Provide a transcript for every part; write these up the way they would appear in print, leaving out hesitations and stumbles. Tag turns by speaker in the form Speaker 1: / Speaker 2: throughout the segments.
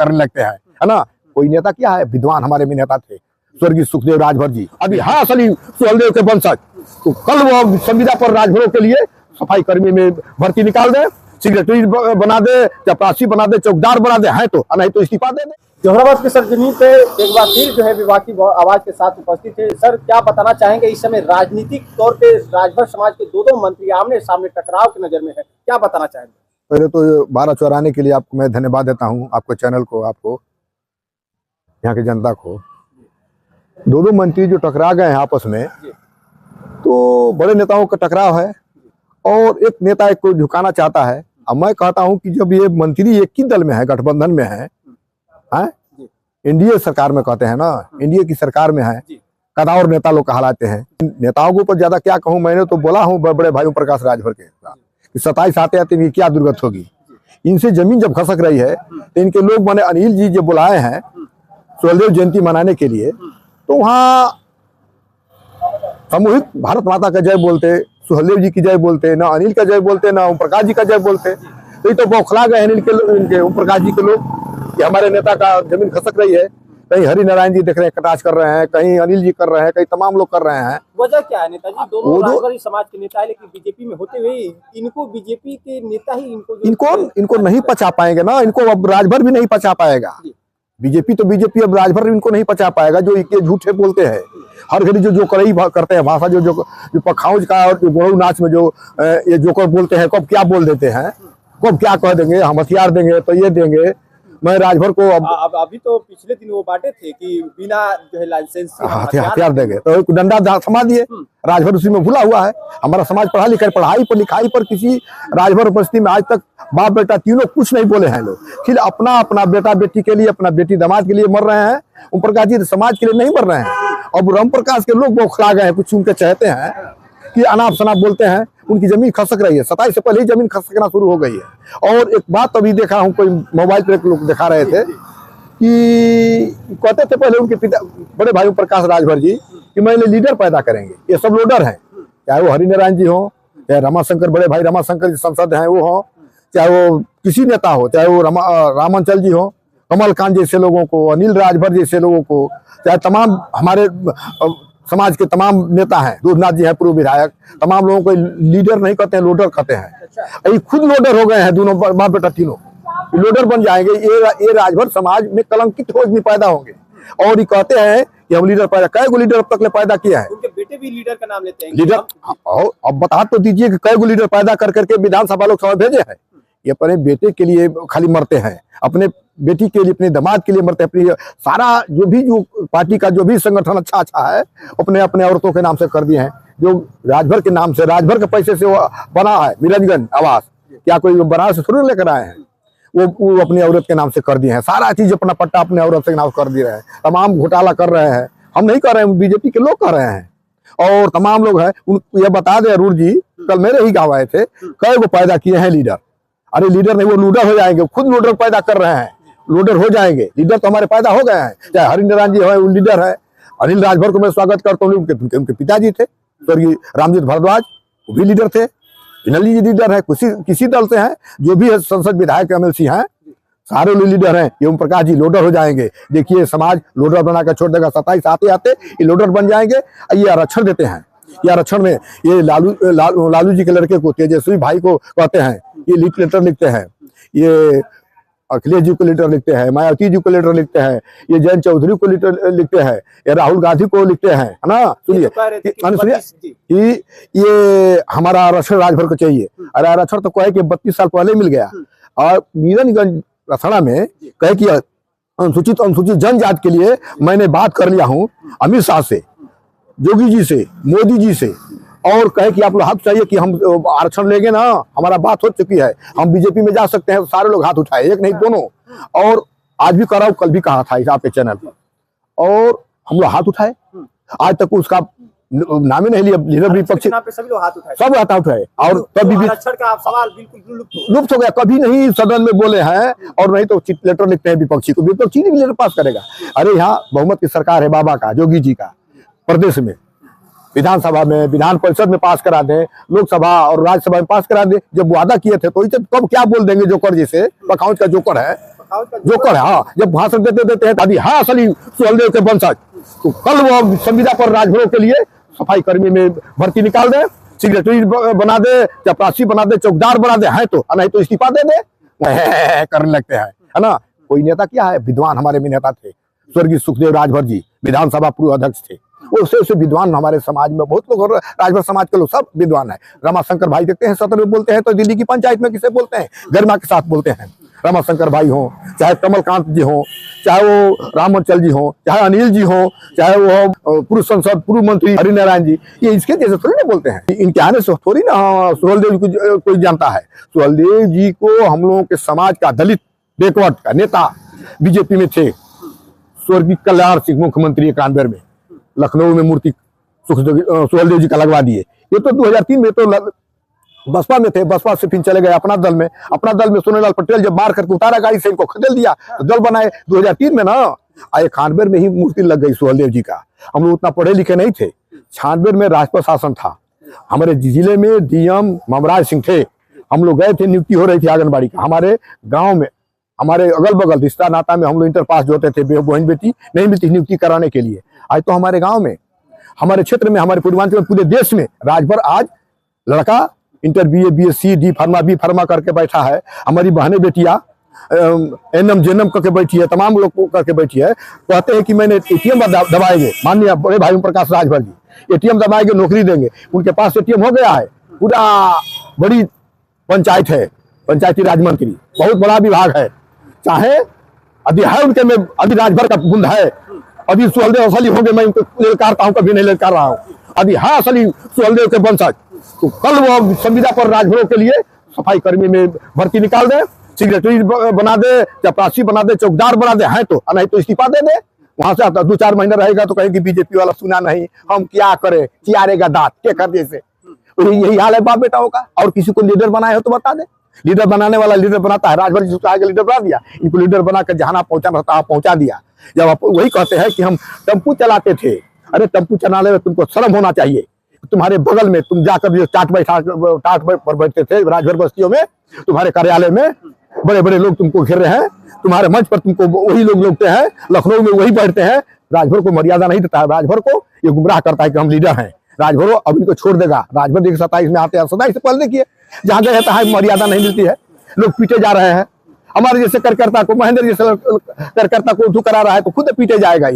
Speaker 1: करने लगते हैं, है ना। कोई नेता क्या है, विद्वान हमारे भी नेता थे, स्वर्गीय सुखदेव राजभर जी, अभी हाँ असली सुहलदेव के वंशज। तो कल वो संविदा पर राजभरों के लिए सफाई कर्मी में भर्ती निकाल दे, सेक्रेटरी बना दे, चपरासी बना दे, चौकीदार बना दे, है तो, नहीं तो इस्तीफा दे दे।
Speaker 2: जोहराबाद की सरजमीन पे एक बार फिर जो है विवाद की आवाज के साथ उपस्थित है। सर, क्या बताना चाहेंगे, इस समय राजनीतिक तौर पे राजभर समाज के दो मंत्री आमने सामने टकराव की नजर में है, क्या बताना चाहेंगे?
Speaker 1: पहले तो 12 चौराने के लिए आपको मैं धन्यवाद देता हूँ, आपको चैनल को, आपको यहाँ की जनता को। दो मंत्री जो टकरा गए हैं आपस में, तो बड़े नेताओं का टकराव है और एक नेता एक को झुकाना चाहता है। अब मैं कहता हूं कि जब ये मंत्री एक ही दल में है, गठबंधन में है, एनडीए सरकार में कहते हैं ना, एनडीए की सरकार में है, कदावर नेता लोग कहलाते हैं। नेताओं के ऊपर ज्यादा क्या कहूं, मैंने तो बोला हूं बड़े भाई प्रकाश राजभर के कि 27 आते आते इनकी क्या दुर्गत होगी। इनसे जमीन जब खसक रही है तो इनके लोग मैंने अनिल जी जो बुलाए हैं सुहलदेव जयंती मनाने के लिए, तो वहाँ सामूहिक भारत माता का जय बोलते, सुहलदेव जी की जय बोलते, ना अनिल का जय बोलते, ना ओम प्रकाश जी का जय बोलते। तो ये तो बौखला गए हैं इनके ओम प्रकाश जी के लोग कि हमारे नेता का जमीन खसक रही है। कहीं हरि नारायण जी देख रहे हैं कटाच कर रहे हैं, कहीं अनिल जी कर रहे हैं, कहीं तमाम लोग कर रहे हैं।
Speaker 2: वजह क्या है नेताजी? दोनों राजभर समाज के नेता है, लेकिन बीजेपी में होते हुए इनको बीजेपी के नेता ही
Speaker 1: इनको नहीं पचा पाएंगे ना, इनको अब राजभर भी नहीं पचा पाएगा। बीजेपी तो बीजेपी, अब राजभर इनको नहीं पचा पाएगा। जो ये झूठे बोलते हैं हर घड़ी, जो करई करते हैं भाषा, जो पखाउज का और जो गोड़ू नाच में जो ये जोकर बोलते हैं, कब क्या बोल देते हैं, कब क्या कह देंगे, हम हथियार देंगे तो ये देंगे। मैं राजभर को
Speaker 2: अब अभी तो पिछले दिन वो बांटे थे कि बिना जो है लाइसेंस से
Speaker 1: हथियार देंगे, तो एक डंडा थमा दिए। राजभर उसी में भूला हुआ है। हमारा समाज पढ़ाई पर लिखाई पर किसी राजभर उपस्थिति में आज तक बाप बेटा तीनों कुछ नहीं बोले हैं लोग। फिर अपना अपना बेटा बेटी के लिए, अपना बेटी दामाद के लिए मर रहे हैं। ओम प्रकाश जी समाज के लिए नहीं मर रहे हैं। और राम प्रकाश के लोग बौखला गए हैं, कुछ उनके चाहते हैं कि अनाप शनाप बोलते हैं। उनकी जमीन खसक रही है, 27 से पहले ही जमीन खसकना शुरू हो गई है। और एक बात अभी देखा हूं, कोई मोबाइल पर लोग दिखा रहे थे कि कहते थे पहले उनके पिता बड़े भाई प्रकाश राजभर जी कि मैंने लीडर पैदा करेंगे। ये सब लोडर हैं, चाहे वो हरि नारायण जी हो, चाहे रमाशंकर बड़े भाई रमाशंकर जी संसद हैं वो हो, चाहे वो किसी नेता हो, चाहे वो रामांचल जी हो, कमलकांत जैसे लोगों को, अनिल राजभर जैसे लोगों को, चाहे तमाम हमारे समाज के तमाम नेता हैं, दूधनाथ जी हैं पूर्व विधायक, तमाम लोगों को लीडर नहीं कहते हैं, लोडर कहते हैं। ये खुद लोडर हो गए हैं, दोनों बाप बेटा तीनों लोडर बन जाएंगे। ये राजभर समाज में कलंकित हो पैदा होंगे। और ये कहते हैं कि हम लीडर पैदा, कई गो लीडर अब तक पैदा किया है।
Speaker 2: उनके बेटे भी लीडर का नाम लेते हैं।
Speaker 1: लीडर अब बता तो दीजिए कि कई गो लीडर पैदा कर करके विधानसभा लोकसभा भेजे हैं। ये अपने बेटे के लिए खाली मरते हैं, अपने बेटी के लिए, अपने दामाद के लिए मरते हैं। अपनी सारा जो पार्टी का जो भी संगठन अच्छा है अपने अपने औरतों के नाम से कर दिए हैं। जो राजभर के नाम से, राजभर के पैसे से वो बना है मिरंजगंज आवास, क्या कोई बनारस से थोड़ी लेकर आए हैं, वो अपनी औरत के नाम से कर दिए हैं। सारा चीज अपना पट्टा अपने औरत के नाम कर दे रहे हैं। तमाम घोटाला कर रहे हैं। हम नहीं कर रहे हैं, बीजेपी के लोग कर रहे हैं। और तमाम लोग हैं। ये बता दे अरूर जी, कल मेरे ही गाँव आए थे, कई वो पैदा किए हैं लीडर। अरे लीडर नहीं, वो लूडर हो जाएंगे। खुद लूडर पैदा कर रहे हैं, लूडर हो जाएंगे। लीडर तो हमारे पैदा हो गए हैं। चाहे हरि नारायण जी है, वो लीडर है। अनिल राजभर को मैं स्वागत करता हूँ, उनके पिताजी थे स्वर्गीय रामजीत भारद्वाज, वो भी लीडर थे। इनली जी लीडर है, किसी दल से हैं, जो भी है संसद विधायक एमएलसी हैं, सारे लोग लीडर हैं। ये ओम प्रकाश जी लोडर हो जाएंगे। देखिए समाज लोडर बनाकर छोड़ देगा। 27 आते आते ये लोडर बन जाएंगे। ये आरक्षण देते हैं। ये आरक्षण में ये लालू जी के लड़के को, तेजस्वी भाई को कहते हैं, ये लेटर लिखते हैं। ये अखिलेश जी को लेटर लिखते हैं, मायावती जी को लेटर लिखते हैं, ये जयंत चौधरी को लेटर लिखते हैं, ये राहुल गांधी को लिखते हैं, है ना। सुनिए कि ये हमारा आरक्षण राजभर को चाहिए। अरे आरक्षण तो कहे कि 32 साल पहले मिल गया। और मीरनगंज रसड़ा में कहे कि अनुसूचित जनजाति के लिए मैंने बात कर लिया हूँ अमित शाह से, योगी जी से, मोदी जी से, और कहे कि आप लोग हाथ उठाइए कि हम आरक्षण लेंगे ना, हमारा बात हो चुकी है, हम बीजेपी में जा सकते हैं। सारे लोग हाथ उठाए, एक नहीं दोनों। और आज भी करा, कल भी कहा था आपके चैनल पर, और हम लोग हाथ उठाए। आज तक उसका नाम ही नहीं लिया। लीडर विपक्षी
Speaker 2: सभी लोग हाथ उठाए,
Speaker 1: सब हाथ उठाए। और तभी भी
Speaker 2: सवाल बिल्कुल
Speaker 1: लुप्त हो गया। कभी नहीं सदन में बोले हैं, और नहीं तो लेटर लिखते हैं विपक्षी को। विपक्षी नहीं लेटर पास करेगा। अरे यहाँ बहुमत की सरकार है बाबा का, योगी जी का, प्रदेश में विधानसभा में, विधान परिषद में पास करा दें, लोकसभा और राज्यसभा में पास करा दें। जब वादा किए थे तो कब क्या बोल देंगे जोकर जी से, पखाउज का जोकर है। जोकर है। हाँ, जब भाषण देते देते हैं दादी हाँ असली सुहेलदेव के वंशज, तो कल वो संविदा पर राजभरों के लिए सफाई कर्मी में भर्ती निकाल दे, सेक्रेटरी बना दे, चपरासी बना दे, चौकीदार बना दे, है तो नहीं तो इस्तीफा दे दे करने लगते हैं, है ना। कोई नेता क्या है, विद्वान हमारे में नेता थे, स्वर्गीय सुखदेव राजभर जी विधानसभा पूर्व अध्यक्ष थे, उससे विद्वान हमारे समाज में बहुत लोग, राजभर समाज के लोग सब विद्वान है। रमाशंकर भाई देखते हैं सत्र में बोलते हैं तो दिल्ली की पंचायत में किसे बोलते हैं, गरिमा के साथ बोलते हैं। रमाशंकर भाई हो, चाहे कमलकांत जी हो, चाहे वो रामचल जी हो, चाहे अनिल जी हो, चाहे वो पूर्व संसद पूर्व मंत्री हरिनारायण जी, ये इसके जैसे थोड़ी ना बोलते हैं। इनके आने से थोड़ी ना सुहेलदेव जी को कोई जानता है। सुहेलदेव जी को हम लोगों के समाज का दलित बैकवर्ड का नेता बीजेपी में थे, स्वर्गीय कल्याण सिंह मुख्यमंत्री 91 में लखनऊ में मूर्ति सुहेलदेव जी का लगवा दिए। ये तो 2003 में तो बसपा में थे, बसपा से फिर चले गए अपना दल में। अपना दल में सोनेलाल पटेल जब मार करके उतारा गाड़ी से, इनको खदेल दिया तो दल बनाए 2003 में ना। 91 में ही मूर्ति लग गई सुहेलदेव जी का। हम लोग उतना पढ़े लिखे नहीं थे। 96 में राजपथ शासन था, हमारे जिले में डीएम ममराज सिंह थे। हम लोग गए थे, नियुक्ति हो रही थी आंगनबाड़ी का। हमारे गाँव में, हमारे अगल बगल रिश्ता नाता में हम लोग इंटर पास जो होते थे, बहन बेटी नहीं मिलती नियुक्ति कराने के लिए। आज तो हमारे गांव में, हमारे क्षेत्र में, हमारे पूर्वांचल में, पूरे देश में राजभर आज लड़का inter BA BSc D pharma B pharma करके बैठा है। हमारी बहनें बेटियां एनएम जेएनएम करके बैठी है, तमाम लोग करके बैठी है। कहते हैं कि मैंने एटीएम दबाएंगे, माननीय बड़े भाई प्रकाश राजभर जी एटीएम दबाएंगे नौकरी देंगे। उनके पास एटीएम हो गया है, पूरा बड़ी पंचायत है, पंचायती राज मंत्री, बहुत बड़ा विभाग है। चाहे अभी है उनके में, अभी राजभर का गुंद है, अभी सुहेलदेव असली होंगे, मैं उनको ललकारता हूँ, कभी नहीं ललकार रहा हूँ। अभी हाँ असली सुहेलदेव के वंशज, तो कल वो संविदा पर राजभरों के लिए सफाई कर्मी में भर्ती निकाल दे, सेक्रेटरी बना दे, चपरासी बना दे, चौकीदार बना दे, है तो नहीं तो इस्तीफा दे दे। वहां से 2-4 महीने रहेगा तो कहेगी बीजेपी वाला सुना नहीं, हम क्या करे, चियारेगा दांत के कर जैसे। यही हाल है बाप बेटाओं का। और किसी को लीडर बनाए हो तो बता दे, लीडर बनाने वाला लीडर बनाता है। राजभर जी आगे लीडर बना दिया, इनको लीडर बना कर जहां पहुंचाना रहता पहुंचा दिया। जब आप वही कहते हैं कि हम टेम्पू चलाते थे, अरे टेम्पू चलाने में तुमको शर्म होना चाहिए। तुम्हारे बगल में तुम जाकर जो टाट पर बैठते थे राजभर बस्तियों में, तुम्हारे कार्यालय में बड़े बड़े लोग तुमको घेर रहे हैं, तुम्हारे मंच पर तुमको वही लोग लगते हैं, लखनऊ में वही बैठते हैं। राजभर को मर्यादा नहीं देता है, राजभर को ये गुमराह करता है कि हम लीडर हैं। राजभर अब इनको छोड़ देगा। राजभर देखिए 27 में आते हैं, 27 से पहले देखिए जहाँ गए है मर्यादा नहीं मिलती है, लोग पीटे जा रहे हैं। हमारे जैसे कार्यकर्ता को, महेंद्र जैसे कार्यकर्ता को करा रहा है तो खुद पीटे जाएगा।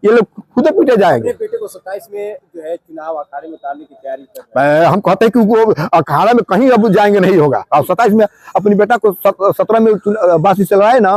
Speaker 1: ये लोग खुद पीटे जाएंगे।
Speaker 2: बेटे को 27 में जो है चुनाव अखाड़े में उतारने की तैयारी कर रहे हैं।
Speaker 1: हम कहते हैं कि वो अखाड़ा में कहीं अब जाएंगे नहीं होगा। और 27 में अपनी बेटा को 17 में बासी चलवाए ना,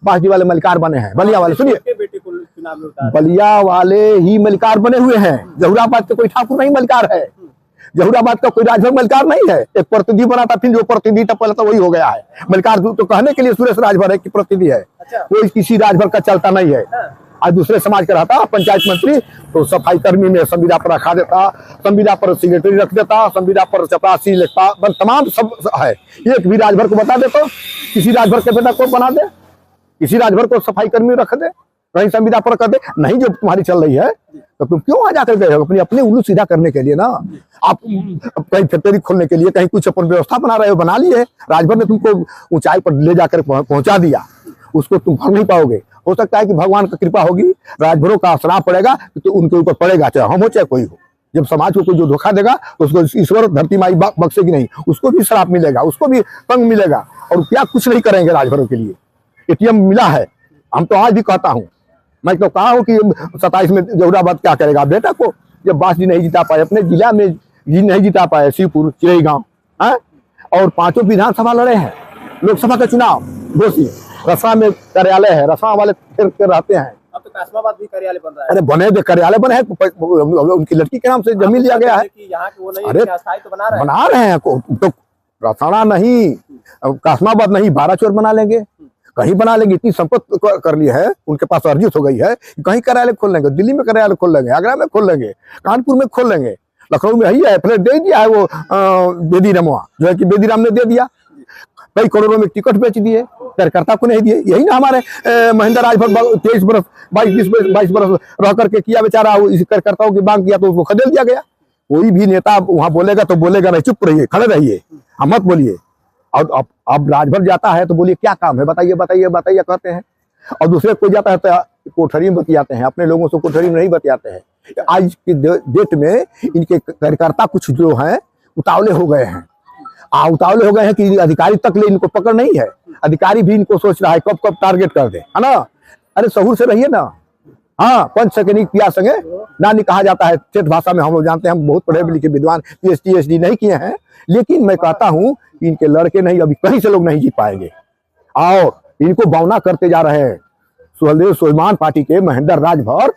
Speaker 1: बासी वाले मलिकार बने हैं, बलिया वाले। सुनिए,
Speaker 2: बेटे को चुनाव में उतार,
Speaker 1: बलिया वाले ही मलिकार बने हुए हैं। जहुराबाद के कोई ठाकुर नहीं मलिकार है, जहुराबाद का कोई राजभर मलिकार नहीं है। एक प्रतिनिधि बना था, फिर जो प्रतिनिधि था पहले तो वही हो गया है मलिकार। तो कहने के लिए सुरेश राजभर है कि प्रतिनिधि है, कोई किसी राजभर का चलता नहीं है। आज दूसरे समाज का रहता पंचायत मंत्री तो सफाई कर्मी में संविदा पर रखा देता, संविदा पर सेक्रेटरी रख देता, संविदा पर चपरासी लिखता, तमाम सब है। एक भी राजभर को बता दे तो किसी राजभर के बेटा को बना दे, किसी राजभर को सफाई कर्मी रख दे, कहीं संविदा पर कर दे। नहीं, जब तुम्हारी चल रही है तो तुम क्यों वहां जाकर गए हो? अपने उल्लू सीधा करने के लिए ना, आप कहीं फैक्ट्री खोलने के लिए, कहीं कुछ अपन व्यवस्था बना रहे हो, बना लिए। राजभर ने तुमको ऊंचाई पर ले जाकर पहुंचा दिया, उसको तुम भर नहीं पाओगे। हो सकता है कि भगवान की कृपा होगी, राजभरों का श्राप पड़ेगा तो उनके ऊपर पड़ेगा, चाहे हम हो चाहे कोई हो। जब समाज को कोई जो धोखा देगा तो उसको ईश्वर धरती माई बख्शेगी नहीं, उसको भी श्राप मिलेगा, उसको भी तंग मिलेगा। और क्या कुछ नहीं करेंगे राजभरों के लिए। एटीएम मिला है, हम तो आज भी कहता हूँ, मैं तो कहा हूँ कि 27 में जहुराबाद क्या करेगा बेटा को, जब बासी नहीं जिता पाए, अपने जिला में नहीं जिता पाए, शिवपुर चिरई गाँव, और 5 विधानसभा लड़े हैं, लोकसभा का चुनाव घोषित। रसवा में कार्यालय है, रसवा वाले फिर रहते हैं।
Speaker 2: अब तो कासमाबाद भी कार्यालय बन रहा है।
Speaker 1: अरे बने दे, कार्यालय बने हैं, उनकी लड़की के नाम से जमीन लिया गया है।
Speaker 2: यहाँ के वो नहीं,
Speaker 1: अरे
Speaker 2: अस्थायी तो बना
Speaker 1: रहे हैं तो रसाना नहीं, कासमाबाद नहीं, 12 चोर बना लेंगे, कहीं बना लेंगे। इतनी संपत्ति कर ली है, उनके पास अर्जित हो गई है, कहीं कार्यालय खोल लेंगे, दिल्ली में कार्यालय खोल लेंगे, आगरा में खोल लेंगे, कानपुर में खोल लेंगे, लखनऊ में ही है, फिर दे दिया है वो बेदी रामवा, जो है कि बेदी राम ने दे दिया, कई करोड़ों में टिकट बेच दिए, कार्यकर्ता को नहीं दिए। यही ना हमारे महेंद्र राजभर 23 बरस 22 बरस रह करके किया बेचारा, इस कार्यकर्ताओं की मांग किया तो उसको खदेल दिया गया। कोई भी नेता वहां बोलेगा तो बोलेगा नहीं, चुप रहिए, खड़े रहिए, हम मत बोलिए। और अब राजभर जाता है तो बोलिए क्या काम है, बताइए बताइए बताइए कहते हैं। और दूसरे कोई जाता है तो कोठरी में बतियाते हैं, अपने लोगों से कोठरी में नहीं बतियाते हैं। आज की डेट में इनके कार्यकर्ता कुछ जो हैं उतावले हो गए हैं, उतावले हो गए हैं कि अधिकारी तक ले इनको पकड़ नहीं है। अधिकारी भी इनको सोच रहा है कब कब टारगेट कर दे, है ना। अरे सहूर से रहिए ना। हाँ, पंच सकेनी पिया संगे नानी कहा जाता है ठेठ भाषा में, हम लोग जानते हैं। हम बहुत पढ़े लिखे विद्वान PhD नहीं किए हैं, लेकिन मैं कहता हूँ इनके लड़के नहीं, अभी कहीं से लोग नहीं जीत पाएंगे। और इनको बौना करते जा रहे हैं सुहेलदेव सुलेमान पार्टी के महेंद्र राजभर।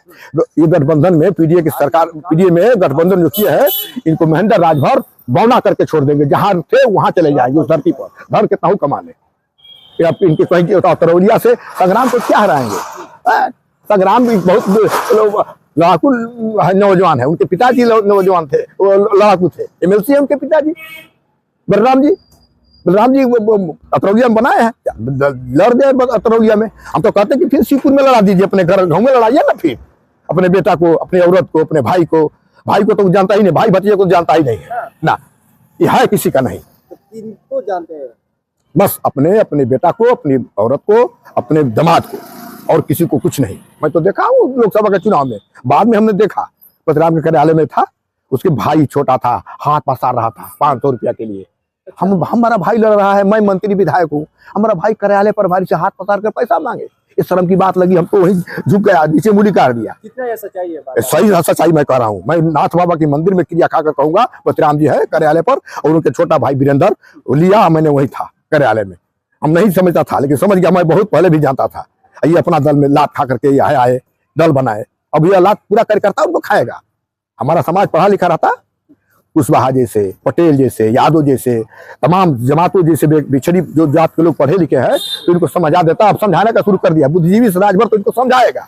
Speaker 1: ये गठबंधन में पीडीए की सरकार, पीडीए में गठबंधन जो किया है, इनको महेंद्र राजभर बौना करके छोड़ देंगे। जहां थे वहां चले जाएंगे, उस धरती पर धर के ताहू कमाने। अब इनके कहीं तरौलिया से संग्राम को क्या हराएंगे। संग्राम भी बहुत लड़ाकू नौजवान है, उनके पिताजी नौजवान थे, लड़ाकू थे। MLC है उनके पिताजी बलराम जी अतरौलिया में बनाए हैं, लड़ गए अतरौलिया में। हम तो कहते हैं कि फिर शिवपुर में लड़ा दीजिए, अपने घर गाँव में लड़ाइए ना, फिर अपने बेटा को, अपनी औरत को, अपने भाई को तो जानता ही नहीं, भाई भतीजे को जानता ही नहीं है ना, ये है किसी का नहीं।
Speaker 2: तो किनको जानते हैं?
Speaker 1: बस अपने बेटा को, अपनी औरत को, अपने दामाद को, और किसी को कुछ नहीं। मैं तो देखा हूँ लोकसभा के चुनाव में, बाद में हमने देखा पतराम के कार्यालय में था, उसके भाई छोटा था, हाथ पसार रहा था 500 रुपया के लिए। हमारा भाई लड़ रहा है, मैं मंत्री विधायक हूँ, हमारा भाई कार्यालय प्रभारी से हाथ पसार कर पैसा मांगे। इस शर्म की बात लगी, हमको वहीं झुक गया, नीचे मुड़ी काट दिया।
Speaker 2: कितना ये सच्चाई है बात?
Speaker 1: सही सच्चाई मैं कह रहा हूँ। मैं नाथ बाबा के मंदिर में क्रिया खाकर कहूंगा, पतराम जी है कार्यालय पर, और उनके छोटा भाई वीरेंद्र लिया, मैंने वही था कार्यालय में। हम नहीं समझता था, लेकिन समझ गया, मैं बहुत पहले भी जानता था। ये अपना दल में लात खा करके ये आए दल बनाए, अब ये लात पूरा कार्यकर्ता उनको खाएगा। हमारा समाज पढ़ा लिखा रहता, कुशवाहा जैसे, पटेल जैसे, यादव जैसे, तमाम जमातों जैसे बिछड़ी जो जात के लोग पढ़े लिखे हैं, तो इनको समझा देता। अब समझाने का शुरू कर दिया, बुद्धिजीवी से राजभर तो इनको समझाएगा।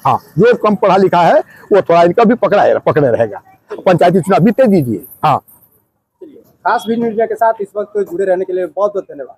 Speaker 1: हाँ, जो कम पढ़ा लिखा है वो थोड़ा इनका भी पकड़े रहेगा। पंचायती चुनाव बीते दीजिए। हाँ,
Speaker 2: खास भी मीडिया के साथ इस वक्त जुड़े रहने के लिए बहुत बहुत धन्यवाद।